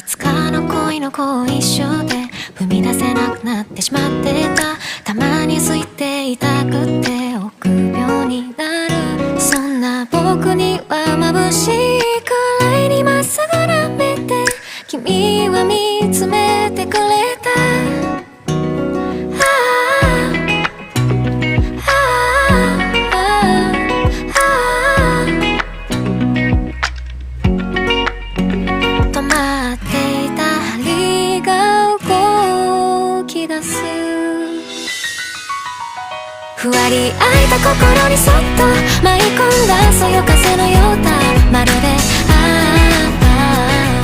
つかの恋の後遺症で踏み出せなくなってしまってた。たまに空いていたくて臆病になる。そんな僕には眩しいくらいにまっすぐな目で君は見つめてくれた。止まっていた針が動き出す。ふわり開いた心にそっと舞い込んだそよ風のようだ。まるで